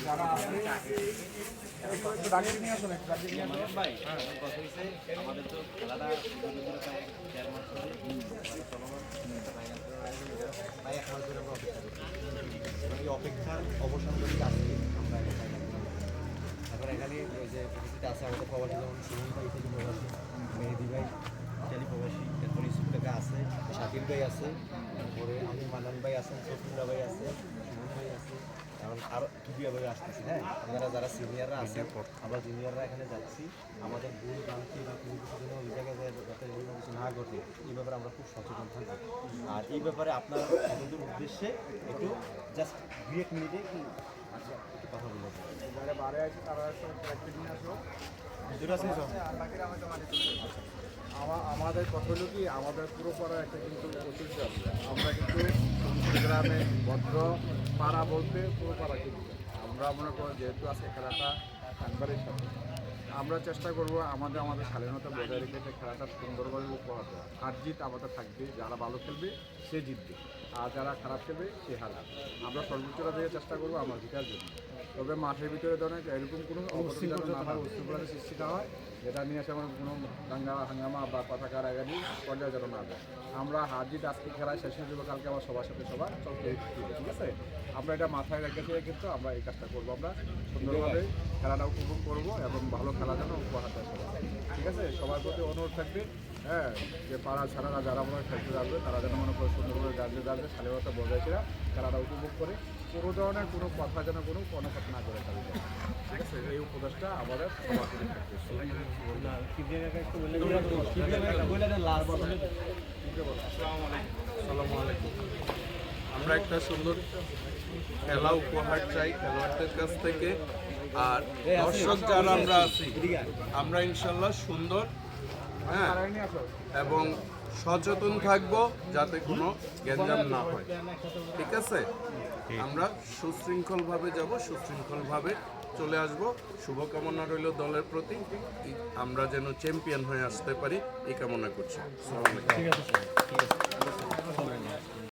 যারা আছে ডাকিয়ে নিয়ে আসুন, একটু ডাকিয়ে নিয়ে আসুন। ভাই কথা হচ্ছে আমাদের তো খেলাটা প্রায় 1.5 মাস ধরে চলমান, প্রায় 1 মাস ধরে আমরা অপেক্ষা করছি। এই অপেক্ষার অবসান করি আজকে আমরা এখন এখানে ওই যে উপস্থিত আছে আমাদের প্রবাসী, যেমন সুমন ভাই থেকে প্রবাসী, মেহেদি ভাই ইটালি প্রবাসী, এরপর ইসুফ কাকা আছে, শাকিল ভাই আছে, তারপরে আমি মানান ভাই আছেন, সফিউল্লাহ ভাই আছে, সুমন ভাই আছে, এখন আরও টুপিয়া ভাই আসতেছে। হ্যাঁ, আপনারা যারা সিনিয়ররা আছেন, আমরা জুনিয়ররা এখানে যাচ্ছি, আমাদের ভুল ভ্রান্তি বা কোনো কিছু যেন ওই জায়গায় যাতে অন্য কিছু না ঘটে, এই ব্যাপারে আমরা খুব সচেতন থাকবো। আর এই ব্যাপারে আপনার আমাদের উদ্দেশ্যে একটু জাস্ট 2-1 মিনিটে একটু কথা বলবো। যারা বারে আছে তারা ডাকিয়ে নিয়ে আসো। আমাদের কথা হলো কি, আমাদের পুরো পাড়া একটা কিন্তু ঐতিহ্য আছে। আমরা কিন্তু গ্রামে ভদ্র পাড়া বলতে পুরো পাড়া কিন্তু আমরা মনে করি যেহেতু আছে খেলাটা একবারের সাথে, আমরা চেষ্টা করব আমাদের স্বাধীনতা বজায় রেখে খেলাটা সুন্দরভাবে উপহার দেওয়া। হার জিত আমাদের থাকবে, যারা ভালো খেলবে সে জিতবে, আর যারা খারাপ খেলবে সে হারবে। আমরা সর্বোচ্চটা দিয়ে চেষ্টা করবো আমার জিতার জন্য। তবে মাঠের ভিতরে ধরনের এরকম কোনো উশৃঙ্খলতার সৃষ্টি না হয়, যেটা নিয়ে আসে আমার কোনো হাঙ্গামা বা পতাকা রাগানি পর্যায়ে যেন না যায়। আমরা হার জিত আজকে খেলায় শেষ হয়ে যাবো, কালকে আবার সবার সাথে সবার চলতে দিবে, ঠিক আছে? আমরা এটা মাথায় রেখে দিয়ে কিন্তু আমরা এই কাজটা করবো। আমরা সুন্দরভাবে খেলাটা উপভোগ করবো এবং ভালো খেলা যেন উপহার দেয় সবাই, ঠিক আছে? সবার প্রতি অনুরোধ থাকবে, হ্যাঁ, যে পাড়া ছাড়ারা যারা মনে খেলতে যাবে তারা যেন মনে করে সুন্দরভাবে যাবে স্বাধীনতা বজায় ছিল খেলাটা উপভোগ করে, কোনো ধরনের কোনো কথা যেন কোনো কথা না করে তাদের, ঠিক আছে? এই উপদেশটা আমাদের সবার প্রতি থাকবে। আসসালামু আলাইকুম। আমরা একটা সুন্দর খেলা উপহার চাই খেলোয়াড়দের কাছ থেকে, আর দর্শক যারা আমরা আছি আমরা ইনশাল্লাহ সুন্দর, হ্যাঁ, এবং সচেতন থাকবো যাতে কোনো গ্যাঞ্জাম না হয়, ঠিক আছে? আমরা সুশৃঙ্খলভাবে যাব, সুশৃঙ্খলভাবে চলে আসব। শুভকামনা রইল দলের প্রতি, আমরা যেন চ্যাম্পিয়ন হয়ে আসতে পারি এই কামনা করছি। আসসালামু আলাইকুম।